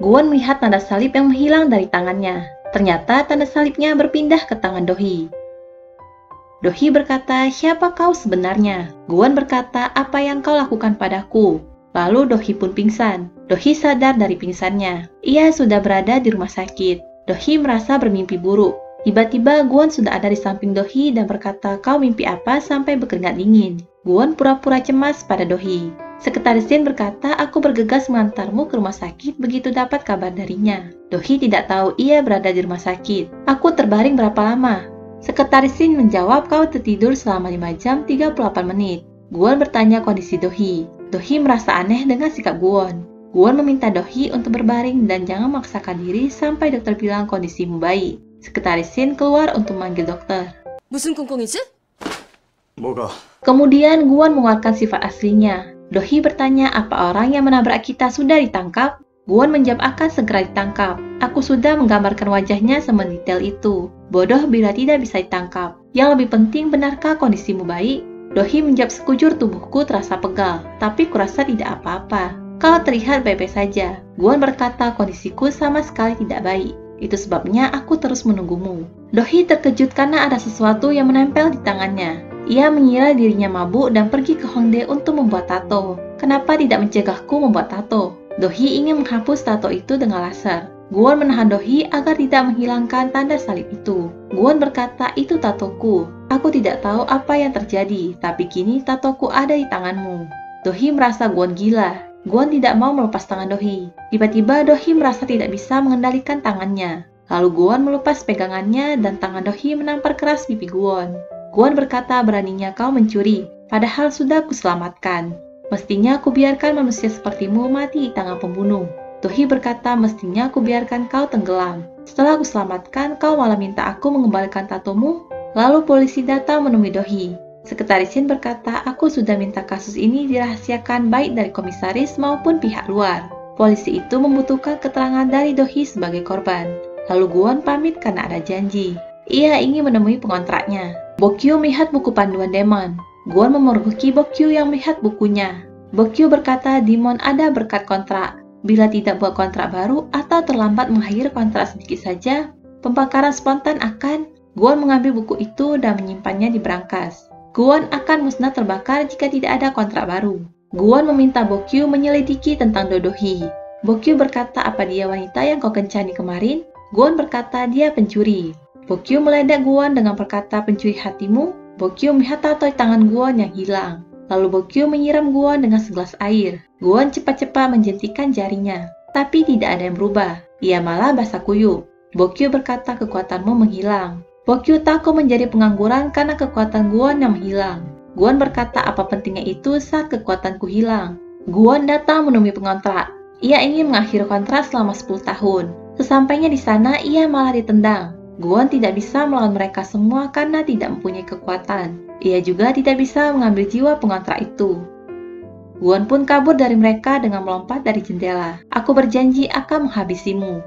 Guwon melihat tanda salib yang menghilang dari tangannya. Ternyata tanda salibnya berpindah ke tangan Dohee. Dohee berkata, "Siapa kau sebenarnya?" Guwon berkata, "Apa yang kau lakukan padaku?" Lalu Dohee pun pingsan. Dohee sadar dari pingsannya. Ia sudah berada di rumah sakit. Dohee merasa bermimpi buruk. Tiba-tiba Guwon sudah ada di samping Dohee dan berkata, "Kau mimpi apa sampai berkeringat dingin?" Guwon pura-pura cemas pada Dohee. Sekretaris Shin berkata, "Aku bergegas mengantarmu ke rumah sakit begitu dapat kabar darinya." Dohee tidak tahu ia berada di rumah sakit. "Aku terbaring berapa lama?" Sekretaris Shin menjawab, "Kau tertidur selama 5 jam 38 menit. Guwon bertanya kondisi Dohee. Dohee merasa aneh dengan sikap Guwon. Guwon meminta Dohee untuk berbaring dan jangan memaksakan diri sampai dokter bilang kondisimu baik. Sekretaris Shin keluar untuk memanggil dokter. 무슨 꿍꿍이지? 뭐가? Kemudian Guwon mengeluarkan sifat aslinya. Dohee bertanya apa orang yang menabrak kita sudah ditangkap. Guwon menjawab akan segera ditangkap. Aku sudah menggambarkan wajahnya semendetail itu. Bodoh bila tidak bisa ditangkap. Yang lebih penting, benarkah kondisimu baik? Dohee menjawab, sekujur tubuhku terasa pegal, tapi kurasa tidak apa-apa. Kau terlihat baik-baik saja. Guwon berkata, kondisiku sama sekali tidak baik. Itu sebabnya aku terus menunggumu. Dohee terkejut karena ada sesuatu yang menempel di tangannya. Ia mengira dirinya mabuk dan pergi ke Hongdae untuk membuat tato. Kenapa tidak mencegahku membuat tato? Dohee ingin menghapus tato itu dengan laser. Guwon menahan Dohee agar tidak menghilangkan tanda salib itu. Guwon berkata, "Itu tatoku. Aku tidak tahu apa yang terjadi, tapi kini tatoku ada di tanganmu." Dohee merasa Guwon gila. Guwon tidak mau melepas tangan Dohee. Tiba-tiba Dohee merasa tidak bisa mengendalikan tangannya. Lalu Guwon melepas pegangannya dan tangan Dohee menampar keras pipi Guwon. Guwon berkata, "Beraninya kau mencuri, padahal sudah kuselamatkan. Mestinya aku biarkan manusia sepertimu mati di tangan pembunuh." Dohee berkata, "Mestinya aku biarkan kau tenggelam. Setelah aku selamatkan, kau malah minta aku mengembalikan tatomu?" Lalu polisi datang menemui Dohee. Sekretaris Shin berkata, "Aku sudah minta kasus ini dirahasiakan baik dari komisaris maupun pihak luar. Polisi itu membutuhkan keterangan dari Dohee sebagai korban." Lalu Guwon pamit karena ada janji. Ia ingin menemui pengontraknya. Bokyu melihat buku panduan Demon. Guwon memergoki Bokyu yang melihat bukunya. Bokyu berkata, "Demon ada berkat kontrak. Bila tidak buat kontrak baru atau terlambat mengakhiri kontrak sedikit saja, pembakaran spontan akan..." Guwon mengambil buku itu dan menyimpannya di brankas. Guwon akan musnah terbakar jika tidak ada kontrak baru. Guwon meminta Bokyu menyelidiki tentang Dohee. Bokyu berkata, "Apa dia wanita yang kau kencani kemarin?" Guwon berkata, "Dia pencuri." Bokyu meledek Guwon dengan berkata, "Pencuri hatimu?" Bokyu melihat tato di tangan Guwon yang hilang. Lalu Bokyu menyiram Guwon dengan segelas air. Guwon cepat-cepat menjentikan jarinya. Tapi tidak ada yang berubah. Ia malah basah kuyup. Bokyu berkata, "Kekuatanmu menghilang." Bokyu takut menjadi pengangguran karena kekuatan Guwon yang menghilang. Guwon berkata, "Apa pentingnya itu saat kekuatanku hilang?" Guwon datang menemui pengontrak. Ia ingin mengakhiri kontrak selama 10 tahun. Sesampainya di sana, ia malah ditendang. Guwon tidak bisa melawan mereka semua karena tidak mempunyai kekuatan. Ia juga tidak bisa mengambil jiwa pengontrak itu. Guwon pun kabur dari mereka dengan melompat dari jendela. "Aku berjanji akan menghabisimu."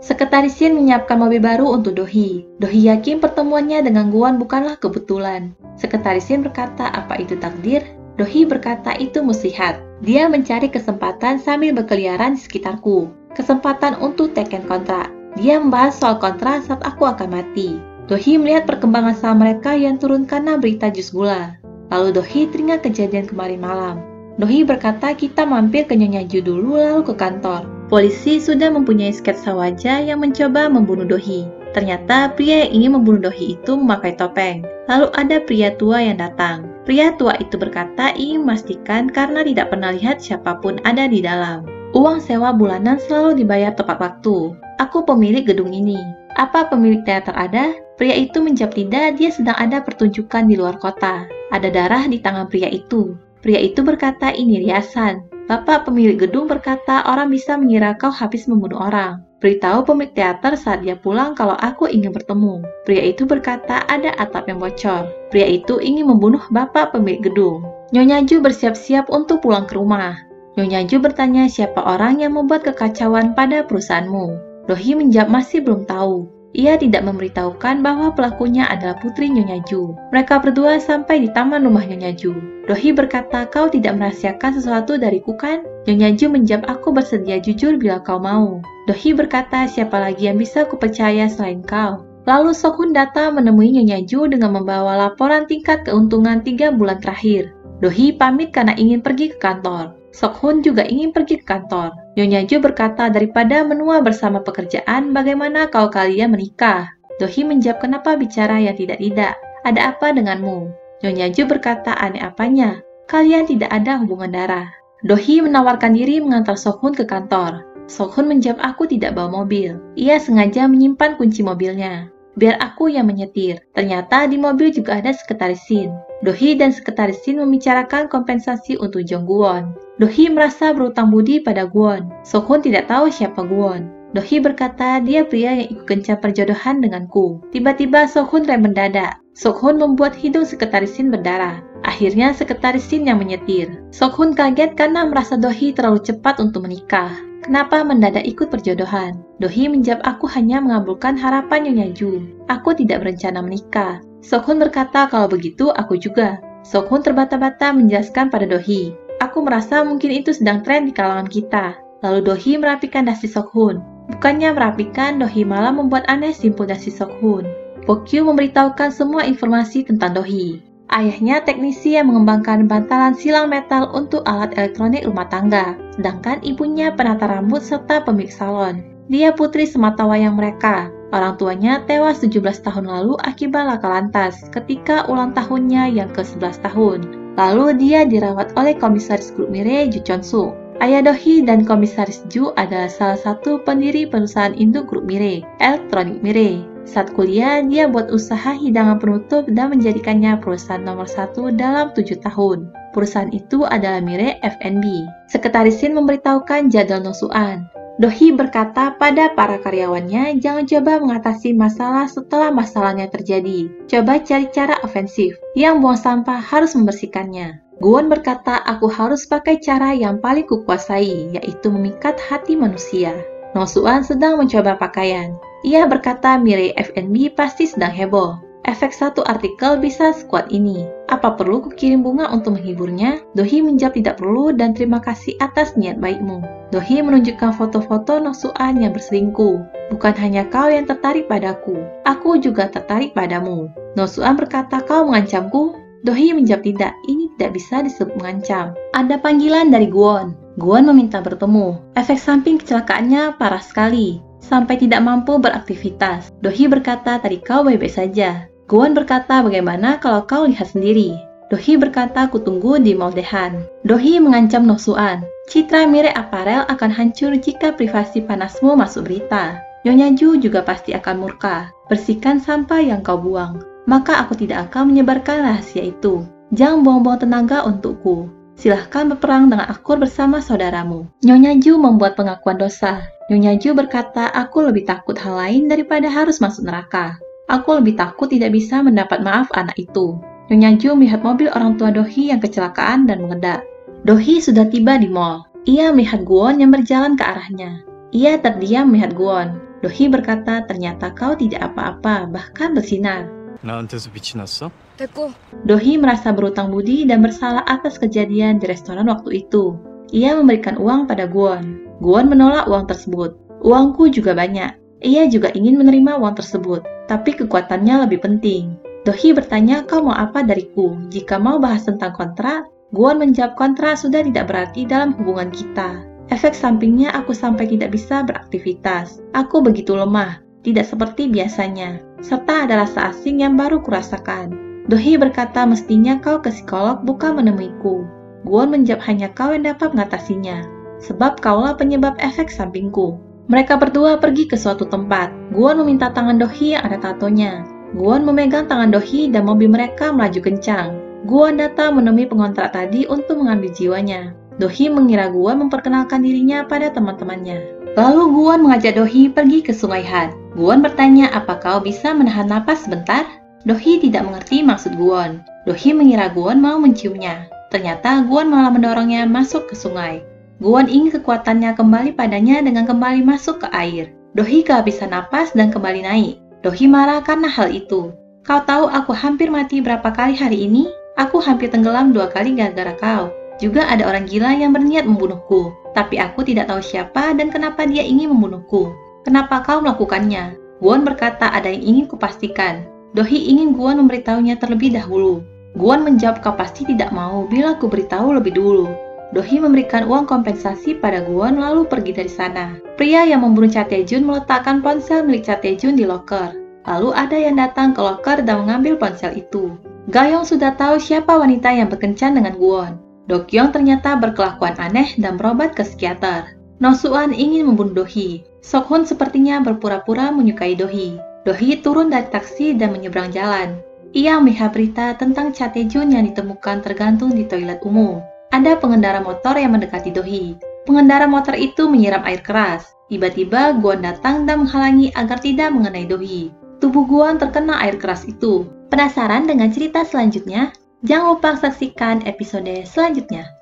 Sekretaris Shin menyiapkan mobil baru untuk Dohee. Dohee yakin pertemuannya dengan Guwon bukanlah kebetulan. Sekretaris Shin berkata, "Apa itu takdir?" Dohee berkata, "Itu muslihat. Dia mencari kesempatan sambil berkeliaran di sekitarku. Kesempatan untuk teken kontrak. Dia membahas soal kontrak saat aku akan mati." Dohee melihat perkembangan saham mereka yang turun karena berita jus gula. Lalu Dohee teringat kejadian kemarin malam. Dohee berkata, "Kita mampir ke Nyonya Ju dulu lalu ke kantor." Polisi sudah mempunyai sketsa wajah yang mencoba membunuh Dohee. Ternyata pria yang ingin membunuh Dohee itu memakai topeng. Lalu ada pria tua yang datang. Pria tua itu berkata ingin memastikan karena tidak pernah lihat siapapun ada di dalam. "Uang sewa bulanan selalu dibayar tepat waktu. Aku pemilik gedung ini. Apa pemilik teater ada?" Pria itu menjawab tidak, dia sedang ada pertunjukan di luar kota. Ada darah di tangan pria itu. Pria itu berkata, "Ini riasan." Bapak pemilik gedung berkata, "Orang bisa mengira kau habis membunuh orang. Beritahu pemilik teater saat dia pulang kalau aku ingin bertemu." Pria itu berkata, "Ada atap yang bocor." Pria itu ingin membunuh bapak pemilik gedung. Nyonya Ju bersiap-siap untuk pulang ke rumah. Nyonya Ju bertanya siapa orang yang membuat kekacauan pada perusahaanmu. Dohee menjawab masih belum tahu. Ia tidak memberitahukan bahwa pelakunya adalah putri Nyonya Ju. Mereka berdua sampai di taman rumah Nyonya Ju. Dohee berkata, "Kau tidak merahasiakan sesuatu dariku kan?" Nyonya Ju menjawab, aku bersedia jujur bila kau mau. Dohee berkata, siapa lagi yang bisa kupercaya selain kau? Lalu Sok-hun datang menemui Nyonya Ju dengan membawa laporan tingkat keuntungan 3 bulan terakhir. Dohee pamit karena ingin pergi ke kantor. Sok-hun juga ingin pergi ke kantor. Nyonya Ju berkata, daripada menua bersama pekerjaan, bagaimana kalau kalian menikah? Dohee menjawab, kenapa bicara yang tidak-tidak? Ada apa denganmu? Nyonya Ju berkata, aneh apanya? Kalian tidak ada hubungan darah. Dohee menawarkan diri mengantar Sok-hun ke kantor. Sok-hun menjawab, aku tidak bawa mobil. Ia sengaja menyimpan kunci mobilnya. Biar aku yang menyetir. Ternyata di mobil juga ada sekretaris Shin. Dohee dan sekretaris Shin membicarakan kompensasi untuk Jong Gwon. Dohee merasa berutang budi pada Gwon. Sok-hun tidak tahu siapa Gwon. Dohee berkata, dia pria yang ikut kencan perjodohan denganku. Tiba-tiba Sok-hun rem mendadak. Sok-hun membuat hidung sekretaris Shin berdarah. Akhirnya sekretaris Shin yang menyetir. Sok-hun kaget karena merasa Dohee terlalu cepat untuk menikah. Kenapa mendadak ikut perjodohan? Dohee menjawab, aku hanya mengabulkan harapan Nyonya Ju. Aku tidak berencana menikah. Sok-hun berkata, kalau begitu aku juga. Sok-hun terbata-bata menjelaskan pada Dohee. Aku merasa mungkin itu sedang tren di kalangan kita. Lalu Dohee merapikan dasi Sok-hun. Bukannya merapikan, Dohee malah membuat aneh simpul dasi Sok-hun. Pokyu memberitahukan semua informasi tentang Dohee. Ayahnya teknisi yang mengembangkan bantalan silang metal untuk alat elektronik rumah tangga, sedangkan ibunya penata rambut serta pemilik salon. Dia putri sematawayang mereka. Orang tuanya tewas 17 tahun lalu akibat laka lantas ketika ulang tahunnya yang ke-11 tahun. Lalu dia dirawat oleh komisaris grup Mirai, Ju Chon-soo. Ayah Dohee dan komisaris Ju adalah salah satu pendiri perusahaan induk grup Mirai, Elektronik Mirai. Saat kuliah, dia buat usaha hidangan penutup dan menjadikannya perusahaan nomor 1 dalam 7 tahun. Perusahaan itu adalah Mirai F&B. Sekretaris Shin memberitahukan jadwal nusuan. Dohee berkata pada para karyawannya, jangan coba mengatasi masalah setelah masalahnya terjadi. Coba cari cara ofensif. Yang buang sampah harus membersihkannya. Gwon berkata, aku harus pakai cara yang paling kukuasai, yaitu memikat hati manusia. Nosuan sedang mencoba pakaian. Ia berkata Mirai F&B pasti sedang heboh. Efek satu artikel bisa sekuat ini. Apa perlu kukirim bunga untuk menghiburnya? Dohee menjawab tidak perlu dan terima kasih atas niat baikmu. Dohee menunjukkan foto-foto Nosuan yang berselingkuh. Bukan hanya kau yang tertarik padaku, aku juga tertarik padamu. Nosuan berkata, kau mengancamku? Dohee menjawab tidak, ini tidak bisa disebut mengancam. Ada panggilan dari Gwon. Gwon meminta bertemu. Efek samping kecelakaannya parah sekali. Sampai tidak mampu beraktivitas. Dohee berkata, tadi kau baik-baik saja. Gwon berkata, bagaimana kalau kau lihat sendiri? Dohee berkata, kutunggu di Mall Dehan. Dohee mengancam Nosuan. Citra Mirai Apparel akan hancur jika privasi panasmu masuk berita. Nyonya Ju juga pasti akan murka. Bersihkan sampah yang kau buang. Maka aku tidak akan menyebarkan rahasia itu. Jangan buang-buang tenaga untukku. Silahkan berperang dengan akur bersama saudaramu. Nyonya Ju membuat pengakuan dosa. Nyonya Ju berkata, aku lebih takut hal lain daripada harus masuk neraka. Aku lebih takut tidak bisa mendapat maaf anak itu. Nyonya Ju melihat mobil orang tua Dohee yang kecelakaan dan mengedak. Dohee sudah tiba di mall. Ia melihat Gwon yang berjalan ke arahnya. Ia terdiam melihat Gwon. Dohee berkata, ternyata kau tidak apa-apa, bahkan bersinar. 나한테서 빛이 났어? 됐고. Dohee merasa berutang budi dan bersalah atas kejadian di restoran waktu itu. Ia memberikan uang pada Gwon. Gwon menolak uang tersebut. Uangku juga banyak. Ia juga ingin menerima uang tersebut, tapi kekuatannya lebih penting. Dohee bertanya, kau mau apa dariku? Jika mau bahas tentang kontrak, Gwon menjawab kontrak sudah tidak berarti dalam hubungan kita. Efek sampingnya aku sampai tidak bisa beraktivitas. Aku begitu lemah. Tidak seperti biasanya, serta ada rasa asing yang baru kurasakan. Dohee berkata, mestinya kau ke psikolog bukan menemuiku. Gwon menjawab, hanya kau yang dapat mengatasinya, sebab kaulah penyebab efek sampingku. Mereka berdua pergi ke suatu tempat. Gwon meminta tangan Dohee yang ada tatonya. Gwon memegang tangan Dohee dan mobil mereka melaju kencang. Gwon datang menemui pengontrak tadi untuk mengambil jiwanya. Dohee mengira Gwon memperkenalkan dirinya pada teman-temannya. Lalu Gwon mengajak Dohee pergi ke Sungai Han. Gwon bertanya, apa kau bisa menahan napas sebentar? Dohee tidak mengerti maksud Gwon. Dohee mengira Gwon mau menciumnya. Ternyata Gwon malah mendorongnya masuk ke sungai. Gwon ingin kekuatannya kembali padanya dengan kembali masuk ke air. Dohee kehabisan napas dan kembali naik. Dohee marah karena hal itu. Kau tahu aku hampir mati berapa kali hari ini? Aku hampir tenggelam 2 kali gara-gara kau. Juga ada orang gila yang berniat membunuhku, tapi aku tidak tahu siapa dan kenapa dia ingin membunuhku. Kenapa kau melakukannya? Guan berkata ada yang ingin kupastikan. Dohie ingin Guan memberitahunya terlebih dahulu. Guan menjawab kau pasti tidak mau bila ku beritahu lebih dulu. Dohie memberikan uang kompensasi pada Guan lalu pergi dari sana. Pria yang membunuh Cha Tae-jun meletakkan ponsel milik Cha Tae-jun di loker. Lalu ada yang datang ke loker dan mengambil ponsel itu. Ga-young sudah tahu siapa wanita yang berkencan dengan Guan. Do-kyung ternyata berkelakuan aneh dan berobat ke psikiater. No-suan ingin membunuh Dohie. Sok-hun sepertinya berpura-pura menyukai Dohie. Dohie turun dari taksi dan menyeberang jalan. Ia melihat berita tentang Cha Tae-jun yang ditemukan tergantung di toilet umum. Ada pengendara motor yang mendekati Dohie. Pengendara motor itu menyiram air keras. Tiba-tiba Guan datang dan menghalangi agar tidak mengenai Dohie. Tubuh Guan terkena air keras itu. Penasaran dengan cerita selanjutnya? Jangan lupa saksikan episode selanjutnya.